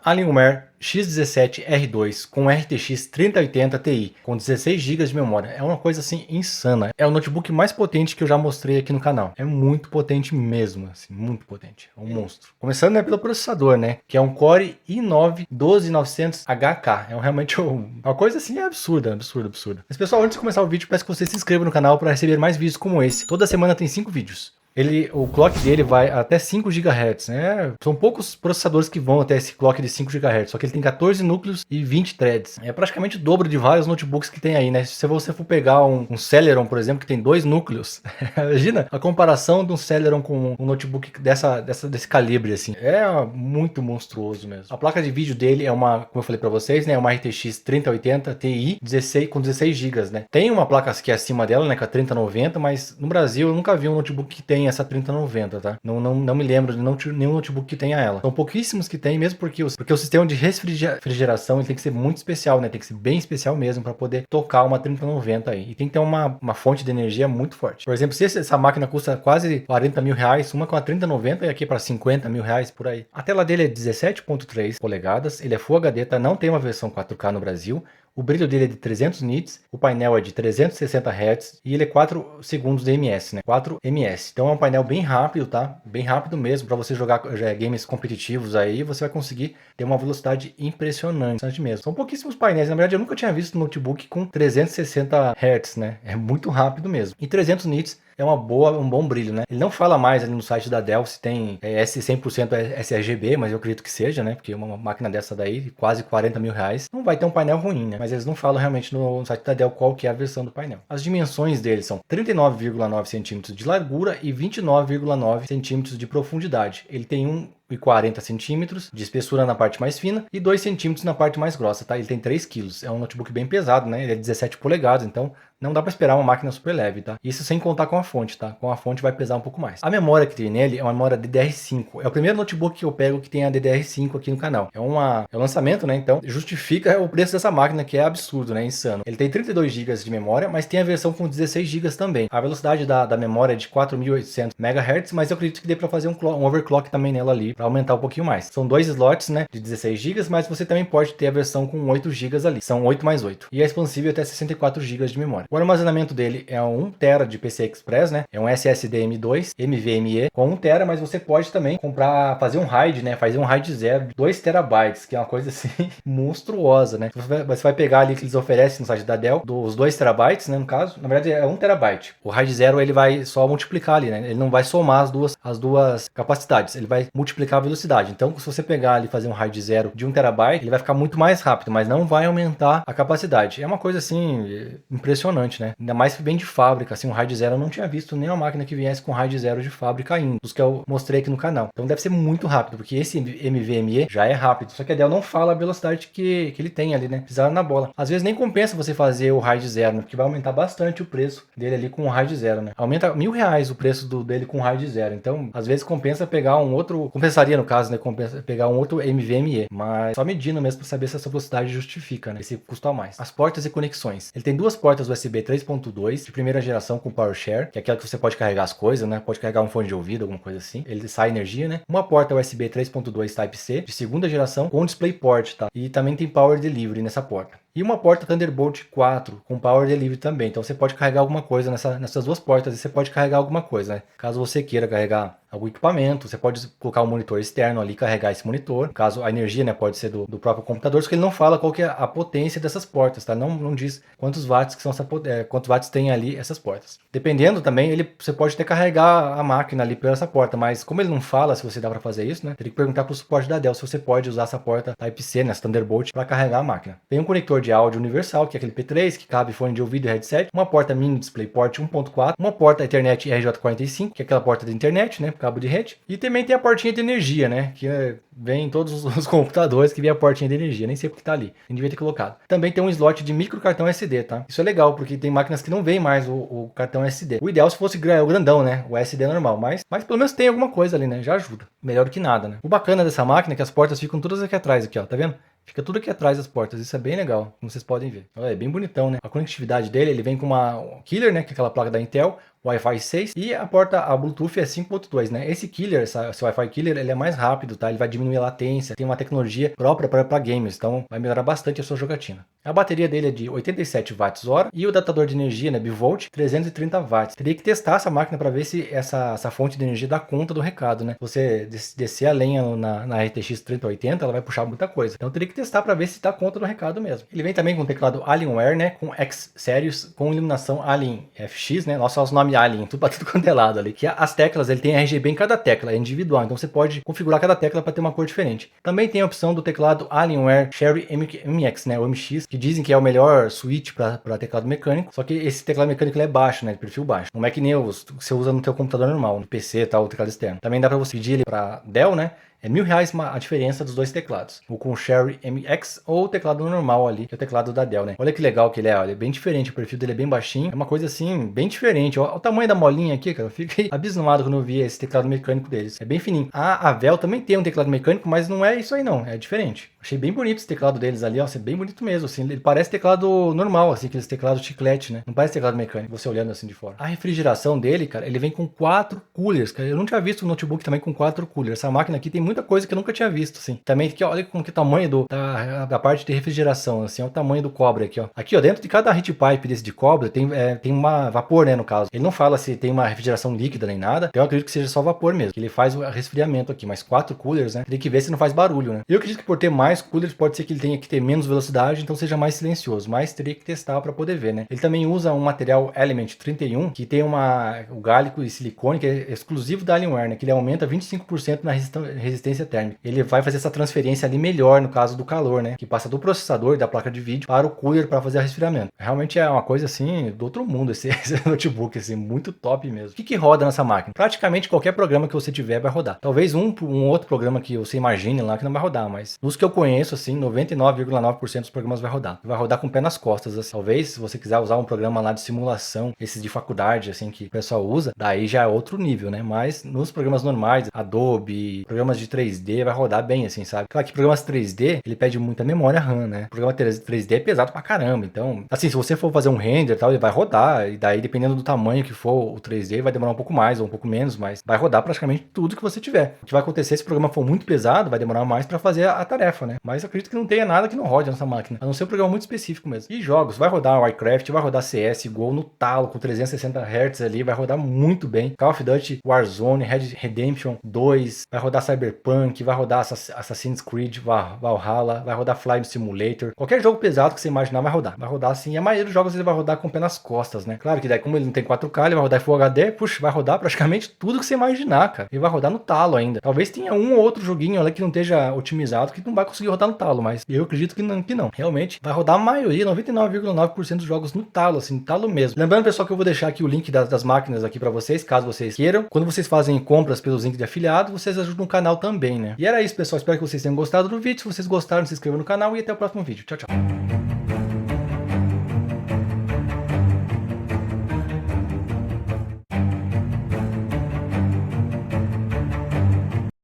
Alienware X17R2 com RTX 3080 Ti com 16 GB de memória. É uma coisa assim insana. É o notebook mais potente que eu já mostrei aqui no canal. É muito potente mesmo, assim, muito potente. É um monstro. Começando, né, pelo processador, né, que é um Core i9 12900HK. É realmente uma coisa assim absurda. Mas pessoal, antes de começar o vídeo, peço que você se inscreva no canal para receber mais vídeos como esse. Toda semana tem 5 vídeos. O clock dele vai até 5 GHz, né? São poucos processadores que vão até esse clock de 5 GHz, só que ele tem 14 núcleos e 20 threads. É praticamente o dobro de vários notebooks que tem aí, né? Se você for pegar um Celeron, por exemplo, que tem 2 núcleos, imagina a comparação de um Celeron com um notebook desse calibre, assim. É muito monstruoso mesmo. A placa de vídeo dele é uma, como eu falei pra vocês, né? Uma RTX 3080 Ti com 16 GB, né? Tem uma placa que é acima dela, né? Com a 3090, mas no Brasil eu nunca vi um notebook que tem essa 3090, tá? Não me lembro de nenhum notebook que tenha ela. São pouquíssimos que tem, mesmo porque o sistema de refrigeração ele tem que ser muito especial, né? Tem que ser bem especial mesmo para poder tocar uma 3090 aí. E tem que ter uma fonte de energia muito forte. Por exemplo, se essa máquina custa quase 40 mil reais, uma com a 3090 e aqui para 50 mil reais por aí. A tela dele é 17.3 polegadas, ele é Full HD, tá? Não tem uma versão 4K no Brasil. O brilho dele é de 300 nits, o painel é de 360 Hz e ele é 4 segundos de ms, né? 4 ms. Então é um painel bem rápido, tá? Bem rápido mesmo, para você jogar games competitivos aí, você vai conseguir ter uma velocidade impressionante mesmo. São pouquíssimos painéis, na verdade eu nunca tinha visto um notebook com 360 Hz, né? É muito rápido mesmo. E 300 nits é um bom brilho, né? Ele não fala mais ali no site da Dell se tem 100% sRGB, mas eu acredito que seja, né? Porque uma máquina dessa daí, quase 40 mil reais, não vai ter um painel ruim, né? Mas eles não falam realmente no site da Dell qual que é a versão do painel. As dimensões dele são 39,9 centímetros de largura e 29,9 centímetros de profundidade. Ele tem 1,40 centímetros de espessura na parte mais fina e 2 centímetros na parte mais grossa, tá? Ele tem 3 quilos. É um notebook bem pesado, né? Ele é 17 polegadas, então não dá para esperar uma máquina super leve, tá? Isso sem contar com a fonte, tá? Com a fonte vai pesar um pouco mais. A memória que tem nele é uma memória DDR5. É o primeiro notebook que eu pego que tem a DDR5 aqui no canal. É um lançamento, né? Então justifica o preço dessa máquina, que é absurdo, né? Insano. Ele tem 32 GB de memória, mas tem a versão com 16 GB também. A velocidade da memória é de 4.800 MHz, mas eu acredito que dê para fazer um overclock também nela ali, para aumentar um pouquinho mais. São 2 slots, né? De 16 GB, mas você também pode ter a versão com 8 GB ali. São 8 mais 8. E é expansível até 64 GB de memória. O armazenamento dele é 1 TB de PCI Express, né? É um SSD M2 NVMe com 1 TB, mas você pode também fazer um RAID, né? Fazer um RAID 0 de 2 TB, que é uma coisa assim monstruosa, né? Você vai pegar ali que eles oferecem no site da Dell, dos 2 TB, né? No caso, na verdade é 1 TB. O RAID 0 ele vai só multiplicar ali, né? Ele não vai somar as duas capacidades, ele vai multiplicar a velocidade. Então, se você pegar ali e fazer um RAID 0 de 1 TB, ele vai ficar muito mais rápido, mas não vai aumentar a capacidade. É uma coisa assim impressionante, né? Ainda mais que vem de fábrica, assim, um RAID 0 eu não tinha visto nenhuma máquina que viesse com RAID 0 de fábrica ainda, os que eu mostrei aqui no canal. Então deve ser muito rápido, porque esse NVMe já é rápido, só que a Dell não fala a velocidade que ele tem ali, né? Pisaram na bola. Às vezes nem compensa você fazer o RAID 0, né? Porque vai aumentar bastante o preço dele ali com o RAID 0, né? Aumenta R$1.000 o preço dele com o RAID 0. Então, às vezes compensa pegar um outro, compensaria no caso, né? Compensa pegar um outro NVMe, mas só medindo mesmo para saber se essa velocidade justifica, né? Esse custo a mais. As portas e conexões. Ele tem duas portas USB 3.2 de primeira geração com PowerShare, que é aquela que você pode carregar as coisas, né? Pode carregar um fone de ouvido, alguma coisa assim. Ele sai energia, né? Uma porta USB 3.2 Type-C de segunda geração com DisplayPort, tá? E também tem Power Delivery nessa porta. E uma porta Thunderbolt 4 com Power Delivery também. Então você pode carregar alguma coisa nessas duas portas e você pode carregar alguma coisa, né? Caso você queira carregar algum equipamento, você pode colocar um monitor externo ali e carregar esse monitor. Caso a energia, né, pode ser do próprio computador, só que ele não fala qual que é a potência dessas portas, tá? Não diz quantos watts que são quantos watts tem ali essas portas. Dependendo também, você pode até carregar a máquina ali por essa porta, mas como ele não fala se você dá para fazer isso, né? Teria que perguntar para o suporte da Dell se você pode usar essa porta Type-C, né, essa Thunderbolt, para carregar a máquina. Tem um conector de áudio universal, que é aquele P3, que cabe fone de ouvido e headset, uma porta mini DisplayPort 1.4, uma porta Ethernet RJ45, que é aquela porta de internet, né, cabo de rede, e também tem a portinha de energia, né, que vem em todos os computadores que vem a portinha de energia, nem sei porque tá ali, nem devia ter colocado. Também tem um slot de micro cartão SD, tá? Isso é legal, porque tem máquinas que não vem mais o cartão SD. O ideal se fosse o grandão, né, o SD normal, mas pelo menos tem alguma coisa ali, né, já ajuda. Melhor do que nada, né. O bacana dessa máquina é que as portas ficam todas aqui atrás, aqui, ó, tá vendo? Fica tudo aqui atrás das portas, isso é bem legal, como vocês podem ver. Olha, é bem bonitão, né? A conectividade dele, ele vem com uma Killer, né, que é aquela placa da Intel, Wi-Fi 6 e a porta a Bluetooth é 5.2, né? Esse killer, esse Wi-Fi killer, ele é mais rápido, tá? Ele vai diminuir a latência, tem uma tecnologia própria para games, então vai melhorar bastante a sua jogatina. A bateria dele é de 87 watts-hora e o adaptador de energia, né, bivolt, 330 watts. Teria que testar essa máquina para ver se essa fonte de energia dá conta do recado, né? Se você descer a lenha na RTX 3080, ela vai puxar muita coisa. Então teria que testar para ver se dá conta do recado mesmo. Ele vem também com o teclado Alienware, né, com X-Series, com iluminação Alien FX, né? Nossa, os nomes Alien, tudo para tudo quanto é lado ali. Que as teclas, ele tem RGB em cada tecla, é individual, então você pode configurar cada tecla para ter uma cor diferente. Também tem a opção do teclado Alienware Cherry MX, né, o MX, que dizem que é o melhor switch para teclado mecânico, só que esse teclado mecânico ele é baixo, né, de perfil baixo. Não é que nem os que você usa no teu computador normal, no PC e tal, o teclado externo. Também dá para você pedir ele para Dell, né? É R$1.000 a diferença dos dois teclados. O com Cherry MX ou o teclado normal ali, que é o teclado da Dell, né? Olha que legal que ele é, olha, é bem diferente, o perfil dele é bem baixinho. É uma coisa assim, bem diferente. Olha o tamanho da molinha aqui, cara. Eu fiquei abismado quando eu vi esse teclado mecânico deles. É bem fininho. A Dell também tem um teclado mecânico, mas não é isso aí não, é diferente. Achei bem bonito esse teclado deles ali, ó, bem bonito mesmo, assim. Ele parece teclado normal, assim, aqueles teclados chiclete, né? Não parece teclado mecânico, você olhando assim de fora. A refrigeração dele, cara, ele vem com 4 coolers, cara. Eu não tinha visto um notebook também com 4 coolers. Essa máquina aqui tem muita coisa que eu nunca tinha visto, assim. Também aqui, olha como que é o tamanho da parte de refrigeração, assim, é o tamanho do cobre aqui, ó. Aqui, ó, dentro de cada heat pipe desse de cobre tem uma vapor, né, no caso. Ele não fala se tem uma refrigeração líquida nem nada, então eu acredito que seja só vapor mesmo, que ele faz o resfriamento aqui, mas 4 coolers, né, tem que ver se não faz barulho, né. Eu acredito que por ter mais coolers, pode ser que ele tenha que ter menos velocidade, então seja mais silencioso, mas teria que testar para poder ver, né. Ele também usa um material Element 31, que tem o gálico e silicone, que é exclusivo da Alienware, né, que ele aumenta 25% na resistência térmica. Ele vai fazer essa transferência ali melhor no caso do calor, né, que passa do processador da placa de vídeo para o cooler para fazer o resfriamento. Realmente é uma coisa assim do outro mundo esse notebook, assim, muito top mesmo. O que roda nessa máquina? Praticamente qualquer programa que você tiver vai rodar. Talvez um outro programa que você imagine lá que não vai rodar, mas dos que eu conheço, assim, 99,9% dos programas vai rodar. Vai rodar com o pé nas costas, assim. Talvez se você quiser usar um programa lá de simulação, esses de faculdade, assim, que o pessoal usa, daí já é outro nível, né? Mas nos programas normais, Adobe, programas de 3D, vai rodar bem, assim, sabe? Claro que programas 3D, ele pede muita memória RAM, né? O programa 3D é pesado pra caramba, então, assim, se você for fazer um render e tal, ele vai rodar, e daí, dependendo do tamanho que for o 3D, vai demorar um pouco mais ou um pouco menos, mas vai rodar praticamente tudo que você tiver. O que vai acontecer se o programa for muito pesado, vai demorar mais pra fazer a tarefa, né? Mas eu acredito que não tenha nada que não rode nessa máquina, a não ser um programa muito específico mesmo. E jogos, vai rodar Warcraft, vai rodar CS, GO no talo, com 360 Hz ali, vai rodar muito bem. Call of Duty, Warzone, Red Redemption 2, vai rodar Cyberpunk, vai rodar Assassin's Creed, Valhalla, vai rodar Flight Simulator, qualquer jogo pesado que você imaginar vai rodar. Vai rodar assim, e a maioria dos jogos ele vai rodar com o pé nas costas, né? Claro que daí, como ele não tem 4K, ele vai rodar Full HD, puxa, vai rodar praticamente tudo que você imaginar, cara. Ele vai rodar no talo ainda. Talvez tenha um ou outro joguinho ali que não esteja otimizado, que não vai conseguir rodar no talo, mas eu acredito que não. Realmente, vai rodar a maioria, 99,9% dos jogos no talo, assim, no talo mesmo. Lembrando, pessoal, que eu vou deixar aqui o link das máquinas aqui pra vocês, caso vocês queiram. Quando vocês fazem compras pelos links de afiliado, vocês ajudam o canal também, né? E era isso, pessoal. Espero que vocês tenham gostado do vídeo. Se vocês gostaram, se inscrevam no canal e até o próximo vídeo. Tchau, tchau.